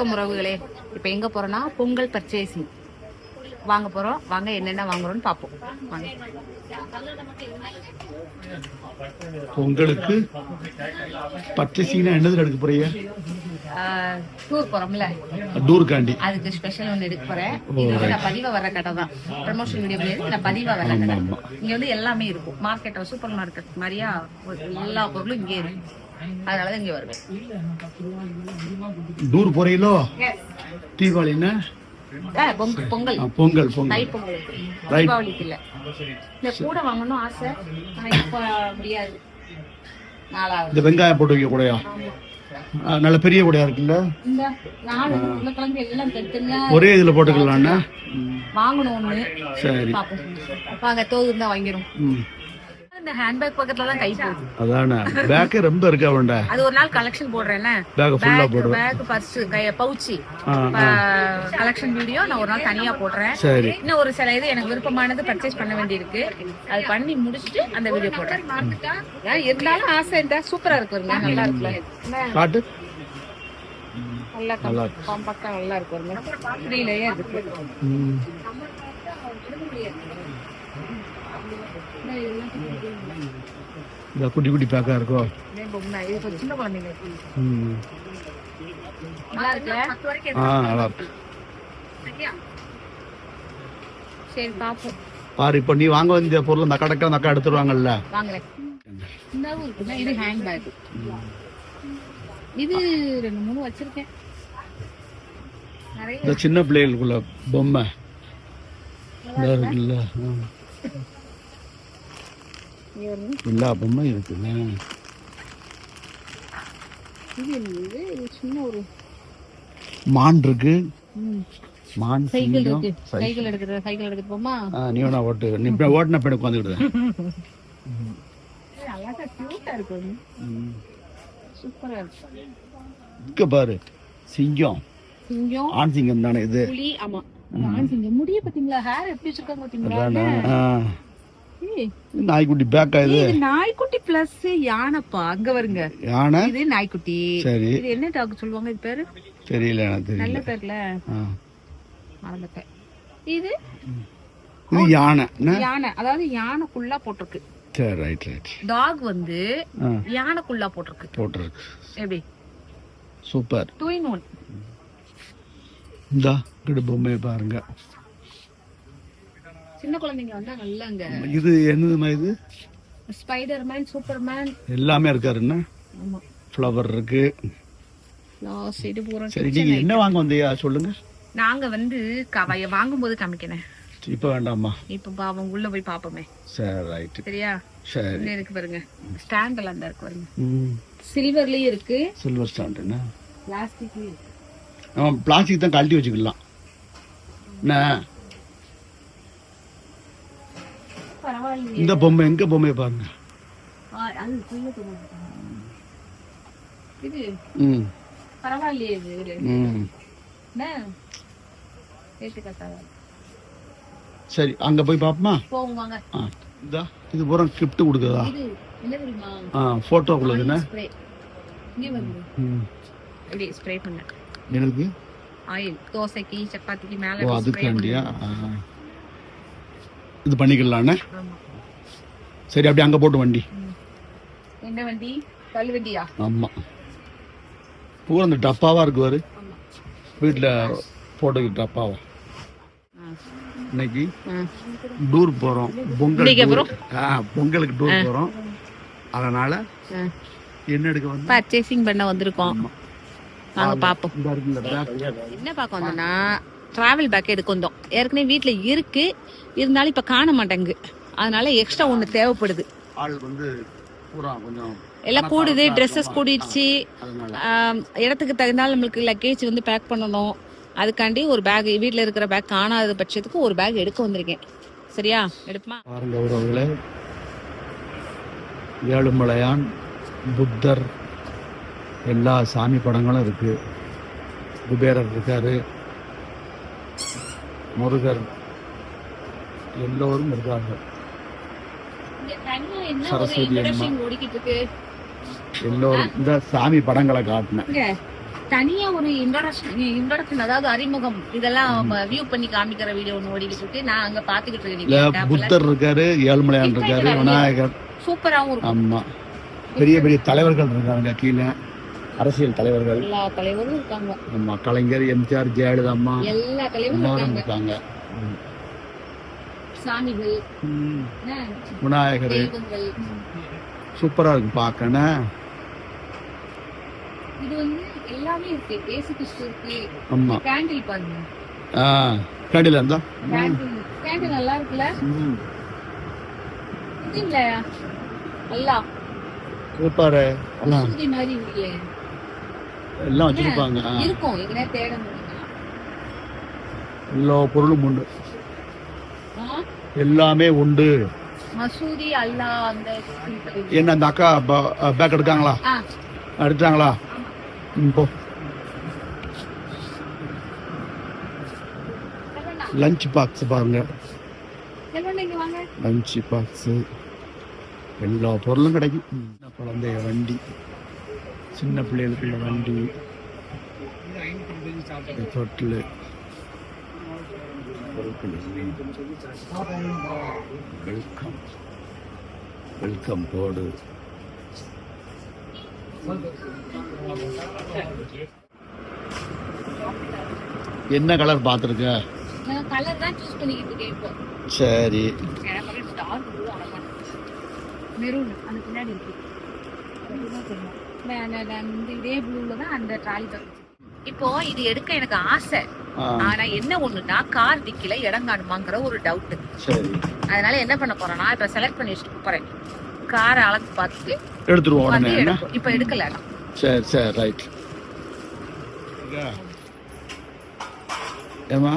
வணக்கம் உறவுகளே. இப்போ எங்க போறோம்னா பொங்கல் பர்ச்சேசிங் வாங்க போறோம். வாங்க என்னென்ன வாங்குறோம்னு பார்ப்போம். வாங்க. பொங்கலுக்கு பர்ச்சேசிங்னா என்னது எடுக்க போறீங்க? டூர் போறோம்ல, டூருக்காண்டி அதுக்கு ஸ்பெஷல் ஒன்று எடுக்க போறேன். இது வந்து நான் பதிவா வர கடை தான், ப்ரமோஷன் வீடியோ கிடையாது, நான் பதிவா வர கடை. இங்க வந்து எல்லாமே இருக்கும். மார்க்கெட், சூப்பர் மார்க்கெட் மாதிரியா எல்லா பொருளும் இங்கே இருக்கு. அதனாலதான் இங்க வருவேன். டூர் போறீங்களோ? தீபாவளின்னா பொங்கல் பொங்கல் தை பொங்கல், தீபாவளிக்கு இல்ல. இந்த கூட வாங்கணும் ஆசை, ஆனா இப்ப முடியாது. நாலாவது இந்த வெங்காயம் போட்டு வைக்க கூடயா? நல்ல பெரிய கூடையா இருக்குல்ல? இந்த நாலு உருளைக்கிழங்கு எல்லாம் தனித்தனியா ஒரே இதுல போட்டுக்கலாம்னா வாங்கணும் ஒண்ணு. சரி வாங்க, தோது தான் வாங்கிரும். இந்த ஹேண்ட்பேக் பக்கத்துல தான் கை போகுது. அதானே பேக் ரொம்ப இருக்கு அவன்ட. அது ஒரு நாள் கலெக்ஷன் போடுறேன். பேக் ஃபுல்லா போடுறேன். Bag, purse, pouch collection video நான் ஒரு நாள் தனியா போடுறேன். சரி. இன்னும் ஒரு சில இது எனக்கு விருப்பமானது பர்ச்சேஸ் பண்ண வேண்டியிருக்கு. அது பண்ணி முடிச்சிட்டு அந்த வீடியோ போடுறேன். இருந்தாலும் ஆசை இருந்தா சூப்பரா இருக்குங்க. நல்லா இருக்குல்ல? காட்டு. நல்லா காம்பாக்டா நல்லா இருக்குங்க. 3 லேயர் இருக்கு. இந்த குட்டி குட்டி பேக்கா இருக்கும். சின்ன குழந்தைங்க நல்லா இருக்கு. நல்லா இருக்கு. சரி பாப்போம். பாரு, இப்ப நீ வாங்க வந்த பொருள் அந்த கடக்க அந்த அக்கா எடுத்துருவாங்கல்ல. வாங்குறேன். இது ஹேண்ட் பேக். இது 2-3 வச்சிருக்கேன். இந்த சின்ன பிள்ளைகளுக்குள்ள பொம்மை இருக்குல்ல, எல்லா பொம்மை இருக்குல்ல. இது சின்ன ஒரு மான் இருக்கு. மான் சைக்கிள் இருக்கு. சைக்கிள் எடுக்குது போமா. நீ வேணா ஓட்டு. நீ ஓட்டுன பேட உட்காந்துக்கிடுது. அழகா கியூட்டா இருக்கு. சூப்பரா இருக்கு. இங்க பாரு, சிங்கம். ஆண் சிங்கம் தானே இது? புலி. ஆமா, ஆண் சிங்கம். முடிய பாத்தீங்களா? ஹேர் எப்படி வச்சிருக்காங்க பாத்தீங்களா? நாய்க்குட்டி பேக்கா இது? நாய்க்குட்டி பிளஸ் யானைப்பா. அங்க வருங்க யானை. இது நாய்க்குட்டி. சரி, இது என்ன டாக் சொல்லுவாங்க? இது பேரு தெரியல எனக்கு. நல்ல பேர்ல மறந்துட்டேன். இது யானை. யானை, அதாவது யானைக்குள்ளா போட்டிருக்கு. சரி, ரைட் ரைட். டாக் வந்து யானைக்குள்ளா போட்டிருக்கு. எப்படி சூப்பர். 2 in 1. இந்த கிட்ட பொம்மையை பாருங்க. சின்ன குழந்தைங்க வந்தா நல்லாங்க. இது என்னதுமா? இது ஸ்பைடர்மேன், சூப்பர்மேன் எல்லாமே இருக்காருன்னா. ஆமா, ஃப்ளவர் இருக்கு. சரி, பூரா. சரி, நீங்க என்ன வாங்க வந்தீங்க சொல்லுங்க. நாங்க வந்து கவைய வாங்கும்போது காமிக்கிறேன். இப்ப வேண்டாமா? இப்ப பாவம் உள்ள போய் பாப்போமே. சரி, ரைட். சரியா? சரி. என்ன இருக்கு பாருங்க. ஸ்டாண்ட் எல்லாம் தான் இருக்கு பாருங்க. சில்வர்லயும் இருக்கு. சில்வர் ஸ்டாண்ட்னா பிளாஸ்டிக்லயும் இருக்கு. நம்ம பிளாஸ்டிக் தான் கழட்டி வச்சுக்கலாம். என்ன இந்த பொம்மை? எங்க பொம்மையை பாருங்க. இது பரவாயில்லையே. சரி, அங்க போய் பாப்போமா? போவாங்க. இது பூரா கிஃப்ட் கொடுக்குதா? போட்டோ உள்ளதுன்னா இப்படி ஸ்ப்ரே பண்ண எனக்கு ஆயில் தோசைக்கு சப்பாத்திக்கு மேல அதுக்காண்டியா இது பண்ணிக்கலாம்ண்ணே. சரி, அப்படியே அங்க போட்டு வண்டி. என்ன வண்டி? கல் வண்டியா? ஆமா, பூரா அந்த டப்பாவா இருக்கு பாரு. வீட்டுல போட்டு டப்பாவா. இன்னைக்கு டூர் போறோம். பொங்கலுக்கு டூர் போறோம். அதனால என்ன எடுக்க வந்து பர்ச்சேசிங் பண்ண வந்திருக்கோம். நாங்க பாப்போம் என்ன பார்க்க வந்தோம்னா டிராவல் பேக் எடுக்க வந்தோம். ஏற்கனவே வீட்டுல இருக்கு, இருந்தாலும் இப்ப காண மாட்டேங்கு. அதனால எக்ஸ்ட்ரா ஒண்ணு தேவைப்படுது. ஆள் வந்து பூரா கொஞ்சம் எல்லாம் கூடுது. ட்ரெஸ்ஸஸ் கூடிடுச்சு. இடத்துக்கு தகுந்தாலும் நம்மளுக்கு லக்கேஜ் வந்து பேக் பண்ணணும். அதுக்காண்டி ஒரு பேக், வீட்டில் இருக்கிற பேக் காணாத பட்சத்துக்கு ஒரு பேக் எடுக்க வந்திருக்கேன். சரியா? எடுப்பா பாருங்க உறவுகளே. ஏழுமலையான், புத்தர், எல்லா சாமி படங்களும் இருக்கு. குபேரர் இருக்காரு, முருகர், எல்லோரும் இருக்காங்க. சரஸ்வதி அம்மா, எல்லோரும் இந்த சாமி படங்களை காட்டினேன். தனியா ஒரு இன்ட்ரோடக்ஷன் அதாவது அறிமுகம் இதெல்லாம் வியூ பண்ணி காமிக்கிற வீடியோ ஒன்று ஓடிக்கிட்டு இருக்கு. நான் அங்க பாத்துக்கிட்டு இருக்கேன். புத்தர் இருக்காரு, ஏழுமலையான் இருக்காரு, விநாயகர், சூப்பராவும் இருக்கும். ஆமா, பெரிய பெரிய தலைவர்கள் இருக்காங்க கீழே, அரசியல் தலைவர்கள் எல்லா தலைவரும் இருக்காங்க. ஆமா, கலைஞர், எம்ஜிஆர், ஜெயலலிதா அம்மா எல்லா தலைவரும் இருக்காங்க. சாமிகள், விநாயகர், சூப்பரா இருக்கு பாக்கணும். இது வந்து எல்லாமே இருக்கு. ஏசு கிறிஸ்து இருக்கு. ஆமா, கேண்டில் பாருங்க. கேண்டில் இருந்தா கேண்டில் நல்லா இருக்குல்ல. இது இல்ல அல்லாஹ் சூப்பர் மசூதி மாதிரி இல்லையே. எல்லாம் வச்சிருப்பாங்க. இருக்கும், எங்கனே தேட முடியுமா? எல்லா பொருளும் உண்டு, எல்லாமே உண்டு. மசூதி அல்லாஹ் அந்த என்ன அந்த அக்கா பேக் எடுக்காங்களா? எடுத்தாங்களா? போ. லஞ்ச் பாக்ஸ் பாருங்க, லஞ்ச் பாக்ஸ் எல்லா பொருளும் கிடைக்கும். குழந்தைய வண்டி, சின்ன பிள்ளைகளுக்குள்ள வண்டி, தொட்டில், வெல்கம் வெல்கம் போர்டு. என்ன கலர் பாத்துருக்க? கலர் தான் சூஸ் பண்ணிக்கிட்டு இருக்கேன் இப்போ. சரி, மெரூன் அந்த பின்னாடி இருக்கு. இதே ப்ளூல தான் அந்த ட்ராலி பேக். இப்போ இது எடுக்க எனக்கு ஆசை. ஆனா என்ன ஒண்ணுன்னா கார் டிக்கில இடம் காணுமாங்கிற ஒரு டவுட். சரி, அதனால என்ன பண்ண போறேன்னா இப்ப செலக்ட் பண்ணி வச்சுட்டு போறேன். காரை அளந்து பார்த்துட்டு எடுத்துருவோம் உடனே. இப்ப எடுக்கல. சரி சரி, ரைட். ஏமா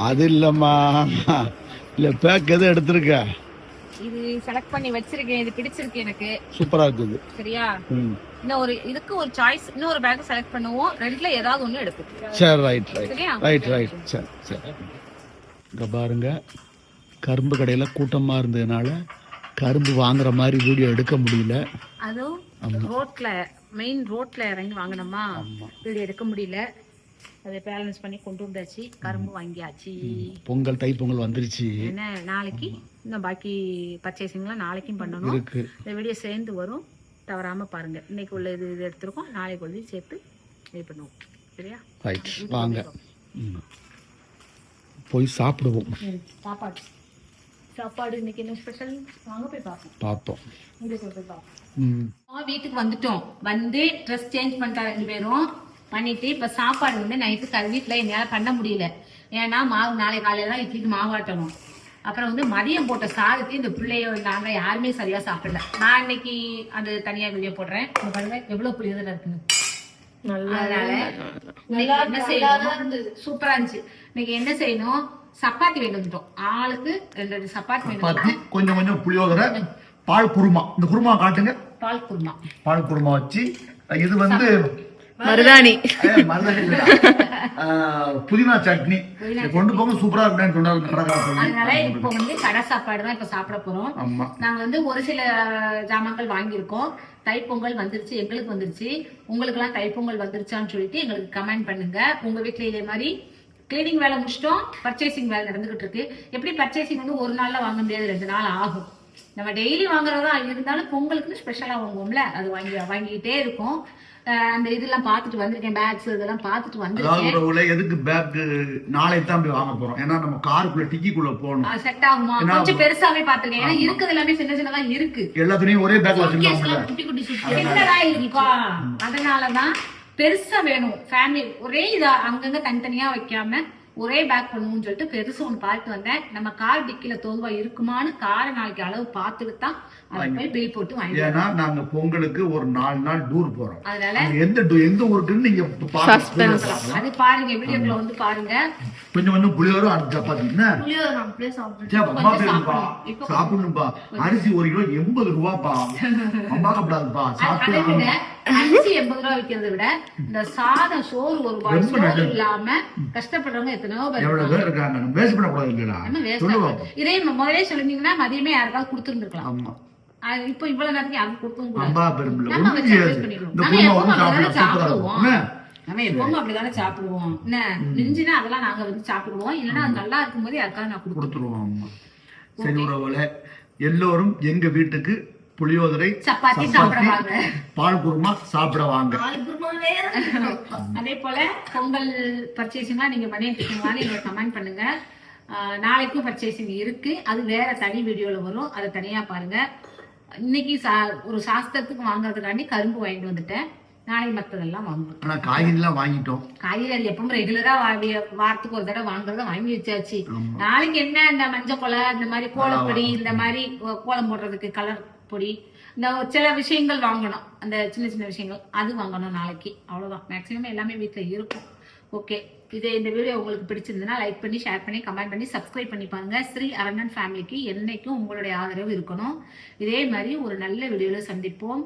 அது இல்லம்மா, இல்ல பேக் எதுவும் எடுத்திருக்க? இது செலக்ட் பண்ணி வச்சிருக்கேன். இது பிடிச்சிருக்கு எனக்கு. சூப்பரா இருக்குது. சரியா? இன்னும் ஒரு இதுக்கு ஒரு சாய்ஸ், இன்னொரு பேக் செலக்ட் பண்ணுவோம். ரெண்டுல ஏதாவது ஒண்ணு எடுப்போம். சரி, ரைட் ரைட் ரைட் ரைட். சரி சரி. இங்க பாருங்க, கரும்பு கடையில கூட்டமா இருந்ததுனால கரும்பு வாங்குற மாதிரி வீடியோ எடுக்க முடியல. அதுவும் ரோட்ல, மெயின் ரோட்ல இறங்கி வாங்கினோமா, வீடியோ எடுக்க முடியல. அதை பேலன்ஸ் பண்ணி கொண்டு வந்தாச்சு. கரும்பு வாங்கியாச்சு. பொங்கல், தை பொங்கல் வந்துருச்சு. என்ன நாளைக்கு இன்னும் பாக்கி பர்ச்சேசிங்லாம் நாளைக்கும் பண்ணணும். இந்த வீடியோ சேர்ந்து வரும், தவறாம பாருங்க. இன்னைக்கு உள்ள இது எடுத்துருக்கோம், நாளைக்கு உள்ள சேர்த்து இது பண்ணுவோம். சரியா? ரைட், வாங்க போய் சாப்பிடுவோம். சாப்பாடு இன்னைக்கு என்ன ஸ்பெஷல்? வாங்க போய் பார்ப்போம். வீட்டுக்கு வந்துட்டோம். வந்து ட்ரெஸ் சேஞ்ச் பண்ணிட்டா 2 பேரும் பண்ணிட்டு இப்ப சாப்பாடு வந்து நைட்டு வீட்டுல என்னால பண்ண முடியல. ஏன்னா மாவு நாளை காலையில தான் இட்லிக்கு மாவாட்டணும். அப்புறம் வந்து மதியம் போட்ட சாதத்தையும் இந்த பிள்ளையோ நாங்க யாருமே சரியா சாப்பிடல. நான் இன்னைக்கு அது தனியா வீடியோ போடுறேன். பாருங்க எவ்வளவு புளியதுல இருக்குன்னு. அதனால என்ன செய்யணும், சூப்பரா இருந்துச்சு. இன்னைக்கு என்ன செய்யணும், சப்பாத்தி வேண்டுட்டோம். ஆளுக்கு 2 சப்பாத்தி வேணும். கொஞ்சம் கொஞ்சம் புளியோதரை, பால் குருமா. இந்த குருமா காட்டுங்க. பால் குருமா வச்சு, இது வந்து மருதாணி புதினா சட்னி கொண்டு போக சூப்பரா இருக்கும். அதனால இப்போ வந்து கடை சாப்பாடு தான் இப்ப சாப்பிட போறோம். நாங்க வந்து ஒரு சில ஜாமான்கள் வாங்கியிருக்கோம். தைப்பொங்கல் வந்துருச்சு, எங்களுக்கு வந்துருச்சு. உங்களுக்கு எல்லாம் தைப்பொங்கல் வந்துருச்சான்னு சொல்லிட்டு எங்களுக்கு கமெண்ட் பண்ணுங்க. உங்க வீட்டுல இதே மாதிரி கிளீனிங் வேலை முடிச்சிட்டோம், பர்ச்சேசிங் வேலை நடந்துகிட்டு இருக்கு. எப்படி பர்ச்சேசிங் வந்து ஒரு நாள்ல வாங்க முடியாது, 2 நாள் ஆகும். நம்ம டெய்லி வாங்குறதா இருந்தாலும் பொங்கலுக்கு ஸ்பெஷலா வாங்குவோம்ல, அது வாங்கிக்கிட்டே இருக்கும். அந்த இதெல்லாம் பாத்துட்டு வந்திருக்கேன், பேக்ஸ் இதெல்லாம் பாத்துட்டு வந்திருக்கேன். எதுக்கு பேக் நாளைக்கு தான் போய் வாங்க போறோம். ஏன்னா நம்ம காருக்குள்ள டிக்கிக்குள்ள போகணும். செட் ஆகுமா? கொஞ்சம் பெருசாவே பாத்துருக்கேன். ஏன்னா இருக்குது எல்லாமே சின்ன சின்னதா இருக்கு. எல்லாத்துலயும் ஒரே பேக்ல வச்சிருக்காங்க. குட்டி குட்டி சின்னதா இருக்கா, அதனாலதான் பெருசா வேணும். ஃபேமிலி ஒரே இதா அங்கங்க தனித்தனியா வைக்காம ஒரே பேக் பண்ணுவோம்னு சொல்லிட்டு பெருசு ஒன்று பார்த்து வந்தேன். நம்ம கார் டிக்கில தோல்வா இருக்குமான்னு காரை நாளைக்கு அளவு பார்த்துட்டு தான் அதை போய் பில் போட்டு வாங்கி. ஏன்னா நாங்க பொங்கலுக்கு ஒரு 4 நாள் டூர் போறோம். அதனால எந்த ஊருக்குன்னு நீங்க அது பாருங்க, வீடியோக்குள்ள வந்து பாருங்க. கொஞ்சம் கொஞ்சம் புளியோரும் அடுத்த சப்பாத்தி சாப்பிடணும்பா. அரிசி 1 கிலோ 80 ரூபாப்பா. அம்மா சாப்பிடாதுப்பா. சாப்பிட்டு அரிசி 80 ரூபா விற்கிறத விட இந்த சாதம் சோறு ஒரு வாய் சோறு இல்லாம கஷ்டப்படுறவங்க எத்தனையோ பேர் இருக்காங்க. வேஸ்ட் பண்ணக்கூடாது இல்லையா? இதே முதலே சொல்லிருந்தீங்கன்னா மதியமே யாருக்காவது கொடுத்துருந்துருக்கலாம். இப்போ இவ்வளவு நேரத்துக்கு யாரும் கொடுத்தும் கூட நம்ம சாப்பிடுவோம். நம்ம எப்பவும் அப்படிதானே சாப்பிடுவோம். என்ன மிஞ்சினா அதெல்லாம் நாங்க வந்து சாப்பிடுவோம். இல்லைன்னா அது நல்லா இருக்கும்போது யாருக்காவது நான் கொடுத்துருவோம். ஆமா. சரி உறவுகளே, எல்லோரும் எங்க வீட்டுக்கு புளியோதரை சப்பாத்தி சாப்பிடுவாங்க, பால் குருமா சாப்பிடுவாங்க. அதே போல பொங்கல் பர்ச்சேசிங்லாம் நீங்க பண்ணிட்டு இருக்கீங்களான்னு எங்களுக்கு கமெண்ட் பண்ணுங்க. நாளைக்கும் பர்ச்சேசிங் இருக்கு, அது வேற தனி வீடியோல வரும், அதை தனியா பாருங்க. இன்னைக்கு ஒரு சாஸ்திரத்துக்கு வாங்குறதுக்காண்டி கரும்பு வாங்கிட்டு வந்துட்டேன். நாளை மத்ததெல்லாம் வாங்குவோம். ஆனா காய்கறிலாம் வாங்கிட்டோம். காய்கறி எப்பவும் ரெகுலரா வாரத்துக்கு ஒரு தடவை வாங்குறத வாங்கி வச்சாச்சு. நாளைக்கு என்ன இந்த மஞ்சள் கொலை, இந்த மாதிரி கோலப்பொடி, இந்த மாதிரி கோலம் போடுறதுக்கு கலர் பொடி, இந்த சில விஷயங்கள் வாங்கணும், அந்த சின்ன சின்ன விஷயங்கள் அது வாங்கணும் நாளைக்கு. அவ்வளவுதான், மேக்சிமம் எல்லாமே வீட்டுல இருக்கும். ஓகே, இந்த வீடியோ உங்களுக்கு பிடிச்சிருந்ததுன்னா லைக் பண்ணி, ஷேர் பண்ணி, கமெண்ட் பண்ணி, சப்ஸ்கிரைப் பண்ணி பாருங்க. ஸ்ரீ அரண்ணன் ஃபேமிலிக்கு என்னைக்கும் உங்களுடைய ஆதரவு இருக்கணும். இதே மாதிரி ஒரு நல்ல வீடியோல சந்திப்போம்.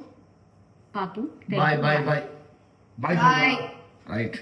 பாப்போம். Bye. Right.